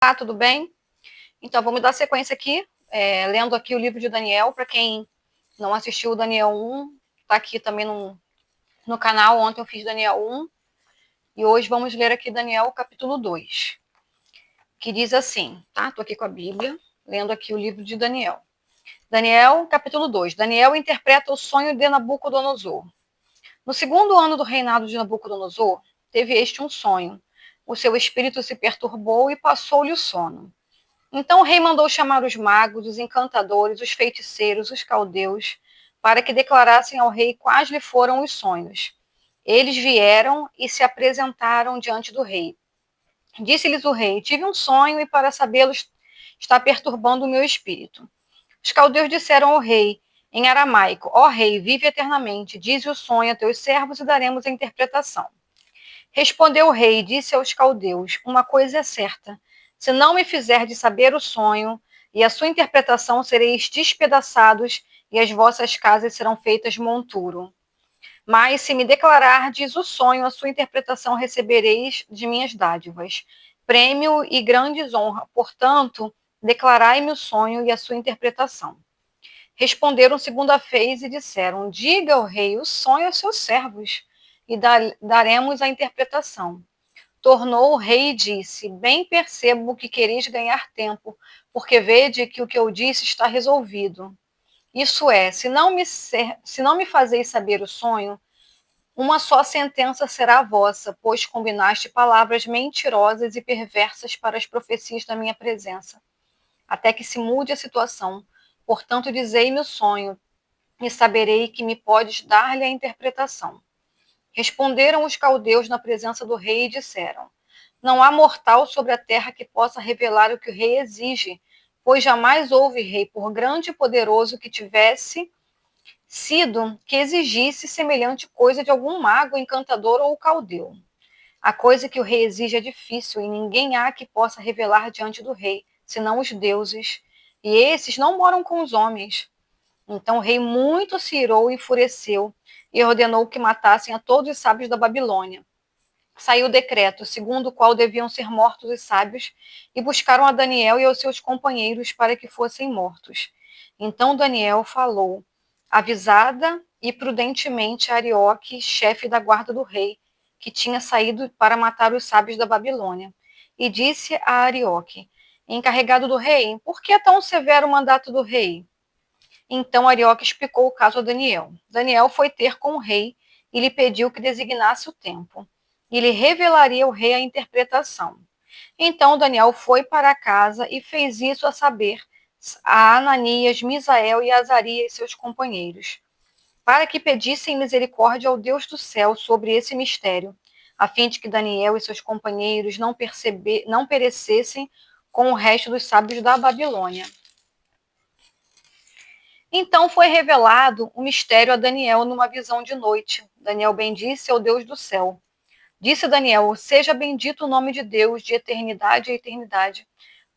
Olá, tudo bem? Então, vamos dar sequência aqui, lendo aqui o livro de Daniel. Para quem não assistiu o Daniel 1, está aqui também no canal. Ontem eu fiz Daniel 1 e hoje vamos ler aqui Daniel capítulo 2, que diz assim, tá? Estou aqui com a Bíblia, lendo aqui o livro de Daniel. Daniel, capítulo 2. Daniel interpreta o sonho de Nabucodonosor. No segundo ano do reinado de Nabucodonosor, teve este um sonho. O seu espírito se perturbou e passou-lhe o sono. Então o rei mandou chamar os magos, os encantadores, os feiticeiros, os caldeus, para que declarassem ao rei quais lhe foram os sonhos. Eles vieram e se apresentaram diante do rei. Disse-lhes o rei: Tive um sonho e para sabê-lo está perturbando o meu espírito. Os caldeus disseram ao rei, em aramaico: Ó rei, vive eternamente, dize o sonho a teus servos e daremos a interpretação. Respondeu o rei e disse aos caldeus: Uma coisa é certa: se não me fizerdes saber o sonho e a sua interpretação, sereis despedaçados e as vossas casas serão feitas monturo. Mas se me declarardes o sonho, a sua interpretação, recebereis de minhas dádivas, prêmio e grandes honra. Portanto, declarai-me o sonho e a sua interpretação. Responderam segunda vez e disseram: Diga ao rei o sonho aos seus servos, e daremos a interpretação. Tornou o rei e disse: Bem percebo que quereis ganhar tempo, porque vede que o que eu disse está resolvido. Isso é, se não me fazeis saber o sonho, uma só sentença será a vossa, pois combinaste palavras mentirosas e perversas para as profecias da minha presença, até que se mude a situação. Portanto, dizei-me o sonho, e saberei que me podes dar-lhe a interpretação. Responderam os caldeus na presença do rei e disseram: Não há mortal sobre a terra que possa revelar o que o rei exige, pois jamais houve rei, por grande e poderoso que tivesse sido, que exigisse semelhante coisa de algum mago, encantador ou caldeu. A coisa que o rei exige é difícil, e ninguém há que possa revelar diante do rei, senão os deuses, e esses não moram com os homens. Então o rei muito se irou e enfureceu, e ordenou que matassem a todos os sábios da Babilônia. Saiu o decreto, segundo o qual deviam ser mortos os sábios, e buscaram a Daniel e aos seus companheiros para que fossem mortos. Então Daniel falou, avisada e prudentemente, a Arioque, chefe da guarda do rei, que tinha saído para matar os sábios da Babilônia. E disse a Arioque, encarregado do rei: Por que tão severo o mandato do rei? Então Arioque explicou o caso a Daniel. Daniel foi ter com o rei e lhe pediu que designasse o tempo. E lhe revelaria ao rei a interpretação. Então Daniel foi para casa e fez isso, a saber, a Ananias, Misael e Azarias, seus companheiros, para que pedissem misericórdia ao Deus do céu sobre esse mistério, a fim de que Daniel e seus companheiros não perecessem com o resto dos sábios da Babilônia. Então foi revelado o mistério a Daniel numa visão de noite. Daniel bendisse ao Deus do céu. Disse Daniel: Seja bendito o nome de Deus de eternidade a eternidade,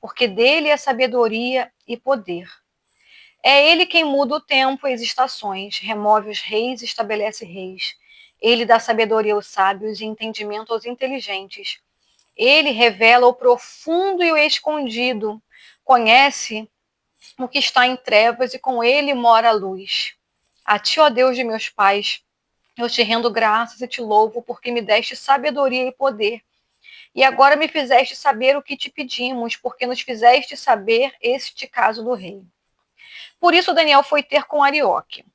porque dele é sabedoria e poder. É ele quem muda o tempo e as estações, remove os reis e estabelece reis. Ele dá sabedoria aos sábios e entendimento aos inteligentes. Ele revela o profundo e o escondido. Conhece o que está em trevas, e com ele mora a luz. A ti, ó Deus de meus pais, eu te rendo graças e te louvo, porque me deste sabedoria e poder. E agora me fizeste saber o que te pedimos, porque nos fizeste saber este caso do rei. Por isso Daniel foi ter com Arioque,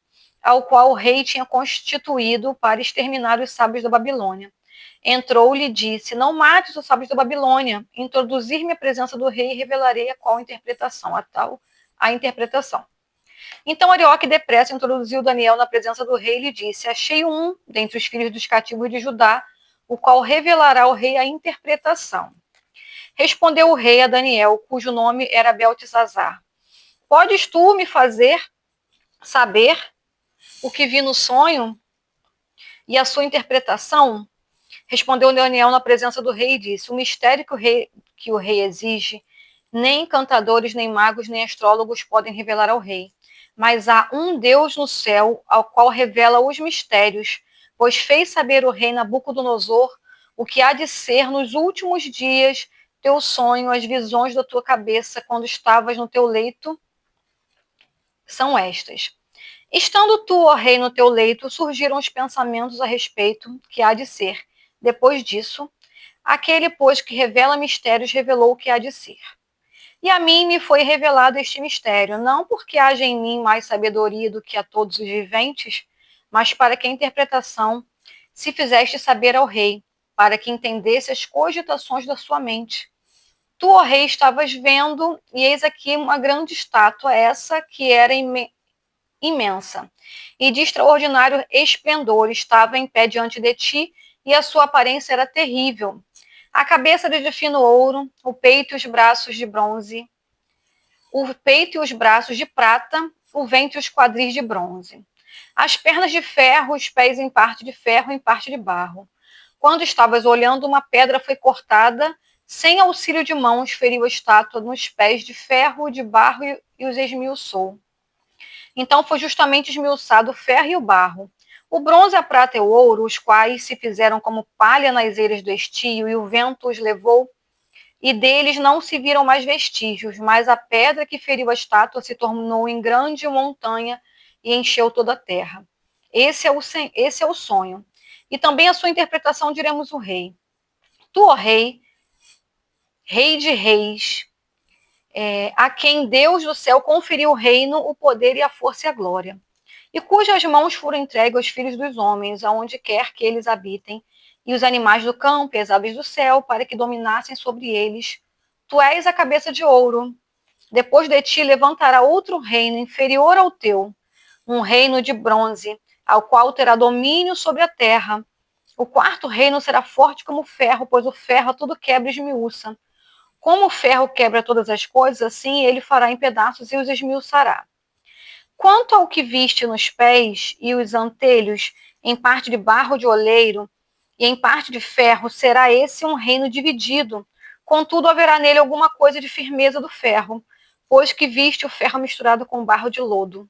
ao qual o rei tinha constituído para exterminar os sábios da Babilônia. Entrou-lhe e disse: Não mates os sábios da Babilônia. Introduzir-me à presença do rei e revelarei a qual interpretação, a interpretação. Então Arioque depressa introduziu Daniel na presença do rei e lhe disse: Achei um dentre os filhos dos cativos de Judá, o qual revelará ao rei a interpretação. Respondeu o rei a Daniel, cujo nome era Beltesazar: Podes tu me fazer saber o que vi no sonho e a sua interpretação? Respondeu Daniel na presença do rei e disse: O mistério que o rei exige, nem encantadores, nem magos, nem astrólogos podem revelar ao rei. Mas há um Deus no céu, ao qual revela os mistérios, pois fez saber o rei Nabucodonosor o que há de ser nos últimos dias. teu sonho, as visões da tua cabeça quando estavas no teu leito são estas. Estando tu, ó rei, no teu leito, surgiram os pensamentos a respeito que há de ser. Depois disso, aquele, pois, que revela mistérios, revelou o que há de ser. E a mim me foi revelado este mistério, não porque haja em mim mais sabedoria do que a todos os viventes, mas para que a interpretação se fizeste saber ao rei, para que entendesse as cogitações da sua mente. Tu, ó rei, estavas vendo, e eis aqui uma grande estátua, essa que era imensa, e de extraordinário esplendor, estava em pé diante de ti, e a sua aparência era terrível. A cabeça de fino ouro, o peito e os braços de bronze, o peito e os braços de prata, o ventre e os quadris de bronze. As pernas de ferro, os pés em parte de ferro, em parte de barro. Quando estavas olhando, uma pedra foi cortada, sem auxílio de mãos, feriu a estátua nos pés de ferro, de barro e os esmiuçou. Então foi justamente esmiuçado o ferro e o barro. O bronze, a prata e o ouro, os quais se fizeram como palha nas eiras do estio, e o vento os levou, e deles não se viram mais vestígios, mas a pedra que feriu a estátua se tornou em grande montanha e encheu toda a terra. Esse é o sonho. E também a sua interpretação diremos o rei. Tu, ó rei, rei de reis, a quem Deus do céu conferiu o reino, o poder e a força e a glória, e cujas mãos foram entregues aos filhos dos homens, aonde quer que eles habitem, e os animais do campo e as aves do céu, para que dominassem sobre eles. Tu és a cabeça de ouro. Depois de ti levantará outro reino inferior ao teu, um reino de bronze, ao qual terá domínio sobre a terra. O quarto reino será forte como o ferro, pois o ferro a tudo quebra e esmiuça. Como o ferro quebra todas as coisas, assim ele fará em pedaços e os esmiuçará. Quanto ao que viste nos pés e os antelhos, em parte de barro de oleiro e em parte de ferro, será esse um reino dividido. Contudo, haverá nele alguma coisa de firmeza do ferro, pois que viste o ferro misturado com barro de lodo.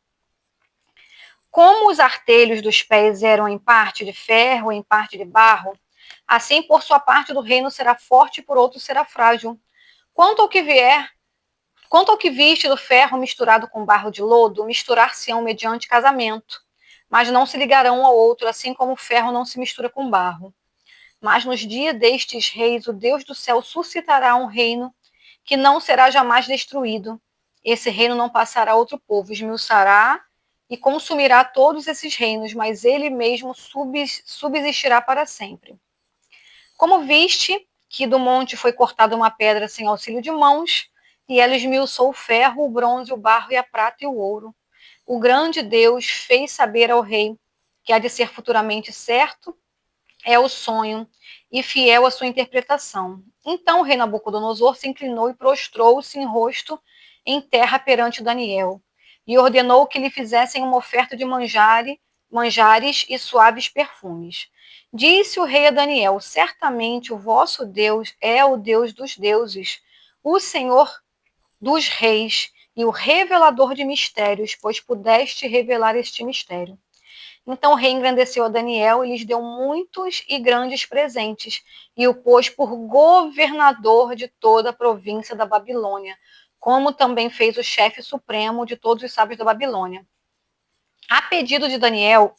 Como os artelhos dos pés eram em parte de ferro, em parte de barro, assim por sua parte do reino será forte e por outro será frágil. Quanto ao que viste do ferro misturado com barro de lodo, misturar-se-ão mediante casamento, mas não se ligarão um ao outro, assim como o ferro não se mistura com barro. Mas nos dias destes reis, o Deus do céu suscitará um reino que não será jamais destruído. Esse reino não passará a outro povo, esmiuçará e consumirá todos esses reinos, mas ele mesmo subsistirá para sempre. Como viste que do monte foi cortada uma pedra sem auxílio de mãos, e ela esmiuçou o ferro, o bronze, o barro e a prata e o ouro. O grande Deus fez saber ao rei que há de ser futuramente certo é o sonho e fiel à sua interpretação. Então o rei Nabucodonosor se inclinou e prostrou-se em rosto em terra perante Daniel, e ordenou que lhe fizessem uma oferta de manjares e suaves perfumes. Disse o rei a Daniel: certamente o vosso Deus é o Deus dos deuses, o Senhor dos reis e o revelador de mistérios, pois pudeste revelar este mistério. Então o rei engrandeceu a Daniel e lhes deu muitos e grandes presentes, e o pôs por governador de toda a província da Babilônia, como também fez o chefe supremo de todos os sábios da Babilônia. A pedido de Daniel,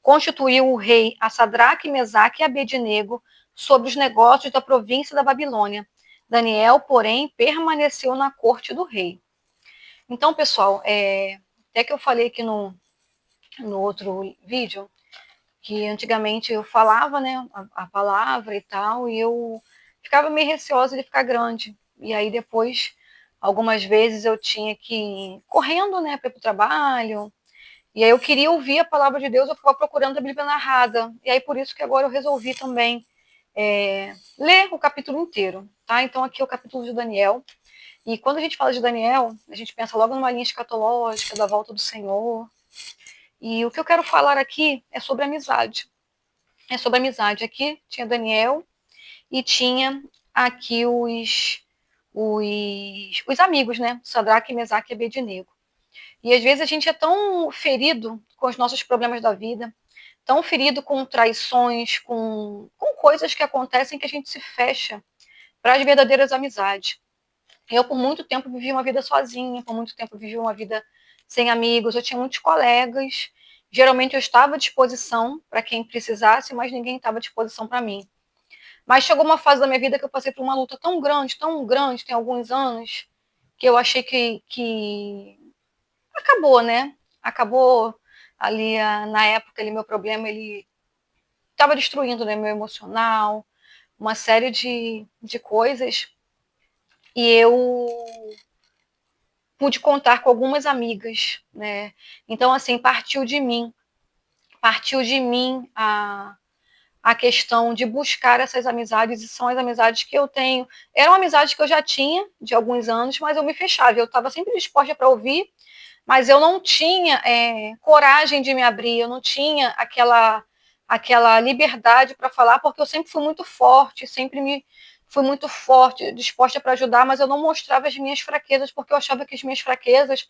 constituiu o rei a Sadraque, Mesaque e Abednego sobre os negócios da província da Babilônia. Daniel, porém, permaneceu na corte do rei. Então, pessoal, até que eu falei aqui no outro vídeo, que antigamente eu falava, né, a palavra e tal, e eu ficava meio receosa de ficar grande. E aí depois, algumas vezes eu tinha que ir correndo, né, para o trabalho, e aí eu queria ouvir a palavra de Deus, eu ficava procurando a Bíblia narrada. E aí por isso que agora eu resolvi também ler o capítulo inteiro, tá? Então aqui é o capítulo de Daniel. E quando a gente fala de Daniel, a gente pensa logo numa linha escatológica, da volta do Senhor. E o que eu quero falar aqui é sobre amizade. É sobre amizade. Aqui tinha Daniel e tinha aqui os amigos, né? Sadraque, Mesaque e Abednego. E às vezes a gente é tão ferido com os nossos problemas da vida, tão ferido com traições, com coisas que acontecem que a gente se fecha para as verdadeiras amizades. Eu, por muito tempo, vivi uma vida sozinha, por muito tempo, vivi uma vida sem amigos. Eu tinha muitos colegas. Geralmente, eu estava à disposição para quem precisasse, mas ninguém estava à disposição para mim. Mas chegou uma fase da minha vida que eu passei por uma luta tão grande, tem alguns anos, que eu achei que acabou, né? Acabou ali, na época, ali, meu problema, ele estava destruindo, né, meu emocional, uma série de coisas. E eu pude contar com algumas amigas, né? Então, assim, partiu de mim a questão de buscar essas amizades, e são as amizades que eu tenho. Eram amizades que eu já tinha de alguns anos, mas eu me fechava, eu estava sempre disposta para ouvir, mas eu não tinha coragem de me abrir, eu não tinha aquela liberdade para falar, porque eu sempre fui muito forte, sempre me fui muito forte, disposta para ajudar, mas eu não mostrava as minhas fraquezas, porque eu achava que as minhas fraquezas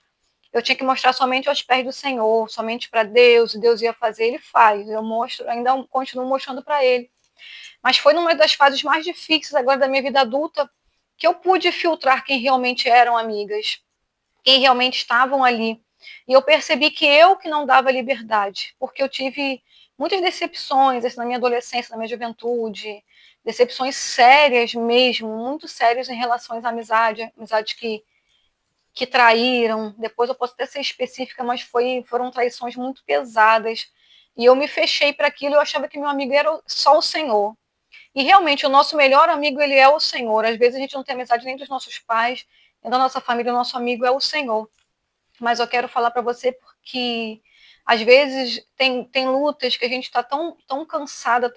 eu tinha que mostrar somente aos pés do Senhor, somente para Deus, e Deus ia fazer, Ele faz. Eu mostro, ainda continuo mostrando para Ele. Mas foi numa das fases mais difíceis agora da minha vida adulta que eu pude filtrar quem realmente eram amigas, quem realmente estavam ali. E eu percebi que eu que não dava liberdade, porque eu tive muitas decepções na minha adolescência, na minha juventude, decepções sérias mesmo, muito sérias em relação às amizades, amizades que traíram. Depois eu posso até ser específica, mas foram traições muito pesadas. E eu me fechei para aquilo, eu achava que meu amigo era só o Senhor. E realmente, o nosso melhor amigo, ele é o Senhor. Às vezes a gente não tem amizade nem dos nossos pais, nem da nossa família, o nosso amigo é o Senhor. Mas eu quero falar para você porque às vezes tem lutas que a gente está tão cansada,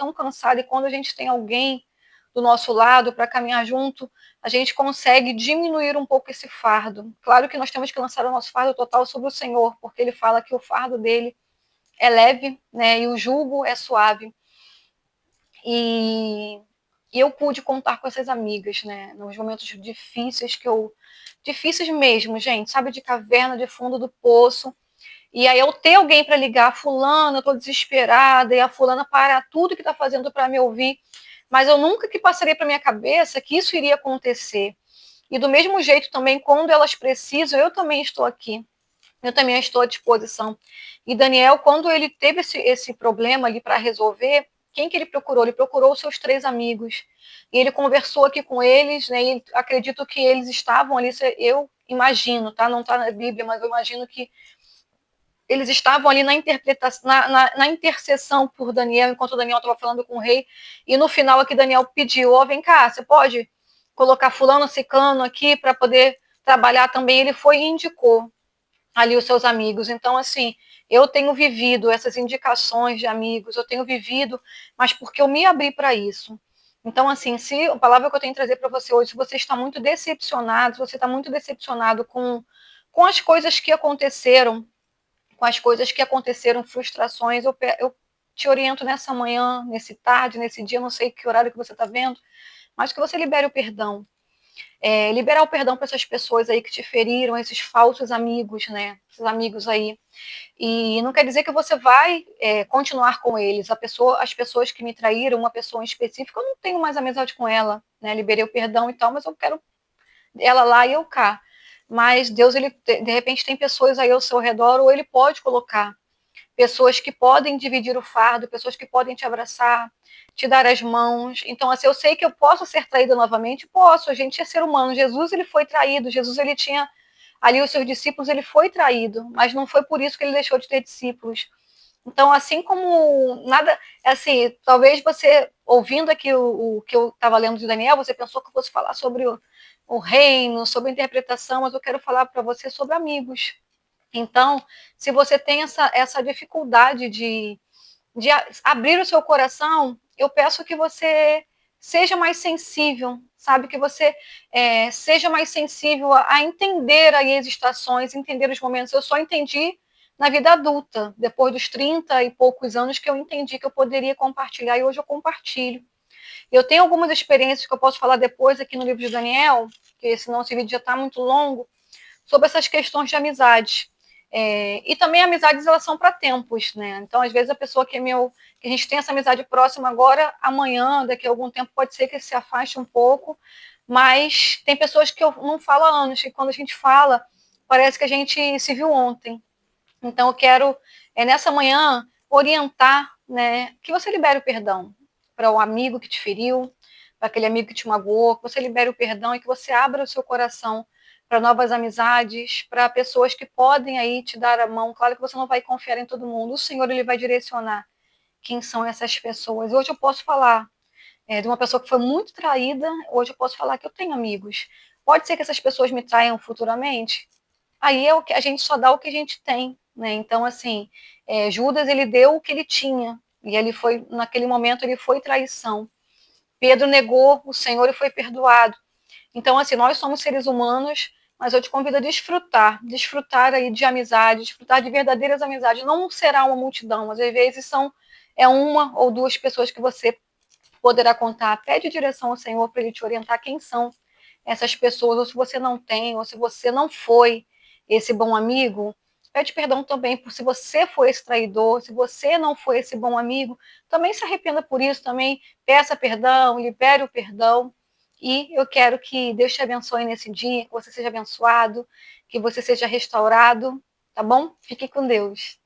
e quando a gente tem alguém do nosso lado para caminhar junto, a gente consegue diminuir um pouco esse fardo. Claro que nós temos que lançar o nosso fardo total sobre o Senhor, porque ele fala que o fardo dele é leve, né, e o jugo é suave. E eu pude contar com essas amigas, né, nos momentos difíceis difíceis mesmo, gente, sabe, de caverna, de fundo do poço. E aí eu ter alguém para ligar, fulana, eu tô desesperada, e a fulana para tudo que está fazendo para me ouvir, mas eu nunca que passaria para minha cabeça que isso iria acontecer. E do mesmo jeito também, quando elas precisam, eu também estou aqui. Eu também estou à disposição. E Daniel, quando ele teve esse problema ali para resolver, quem que ele procurou? Ele procurou os seus 3 amigos. E ele conversou aqui com eles, né? E acredito que eles estavam ali, eu imagino, tá? Não está na Bíblia, mas eu imagino que eles estavam ali na interpretação, na intercessão por Daniel, enquanto Daniel estava falando com o rei, e no final aqui Daniel pediu, vem cá, você pode colocar fulano, ciclano aqui para poder trabalhar também? Ele foi e indicou ali os seus amigos. Então, assim, eu tenho vivido essas indicações de amigos, eu tenho vivido, mas porque eu me abri para isso. Então, assim, se a palavra que eu tenho que trazer para você hoje, se você está muito decepcionado, se você está muito decepcionado com as coisas que aconteceram, frustrações, eu te oriento nessa manhã, nesse tarde, nesse dia, não sei que horário que você está vendo, mas que você libere o perdão. Liberar o perdão para essas pessoas aí que te feriram, esses falsos amigos, né? Esses amigos aí. E não quer dizer que você vai continuar com eles. As pessoas que me traíram, uma pessoa em específico, eu não tenho mais amizade com ela, né? Liberei o perdão e tal, mas eu quero ela lá e eu cá. Mas Deus, ele de repente tem pessoas aí ao seu redor, ou ele pode colocar pessoas que podem dividir o fardo, pessoas que podem te abraçar, te dar as mãos. Então, assim, eu sei que eu posso ser traída novamente, posso, a gente é ser humano. Jesus, ele foi traído, Jesus, ele tinha ali os seus discípulos, ele foi traído, mas não foi por isso que ele deixou de ter discípulos. Então, assim como nada, assim, talvez você, ouvindo aqui o que eu estava lendo de Daniel, você pensou que eu fosse falar sobre o reino, sobre a interpretação, mas eu quero falar para você sobre amigos. Então, se você tem essa dificuldade de abrir o seu coração, eu peço que você seja mais sensível, sabe? Que você seja mais sensível a entender aí as estações, entender os momentos. Eu só entendi na vida adulta, depois dos 30 e poucos anos, que eu entendi que eu poderia compartilhar, e hoje eu compartilho. Eu tenho algumas experiências que eu posso falar depois aqui no livro de Daniel, porque senão esse vídeo já está muito longo, sobre essas questões de amizade. E também amizades, elas são para tempos, né? Então, às vezes, a pessoa que que a gente tem essa amizade próxima agora, amanhã, daqui a algum tempo, pode ser que se afaste um pouco, mas tem pessoas que eu não falo há anos, e quando a gente fala, parece que a gente se viu ontem. Então, eu quero, nessa manhã, orientar, né, que você libere o perdão para o amigo que te feriu, para aquele amigo que te magoou, que você libere o perdão e que você abra o seu coração para novas amizades, para pessoas que podem aí te dar a mão. Claro que você não vai confiar em todo mundo, o Senhor ele vai direcionar quem são essas pessoas. Hoje eu posso falar de uma pessoa que foi muito traída, hoje eu posso falar que eu tenho amigos. Pode ser que essas pessoas me traiam futuramente, aí é o que a gente só dá o que a gente tem, né? Então, assim, Judas ele deu o que ele tinha, e ele foi, naquele momento, ele foi traição. Pedro negou o Senhor e foi perdoado. Então, assim, nós somos seres humanos, mas eu te convido a desfrutar aí de amizade, desfrutar de verdadeiras amizades. Não será uma multidão, às vezes é uma ou duas pessoas que você poderá contar. Pede direção ao Senhor para ele te orientar quem são essas pessoas, ou se você não tem, ou se você não foi esse bom amigo, pede perdão também por se você foi esse traidor, se você não foi esse bom amigo, também se arrependa por isso, também peça perdão, libere o perdão. E eu quero que Deus te abençoe nesse dia, que você seja abençoado, que você seja restaurado, tá bom? Fique com Deus.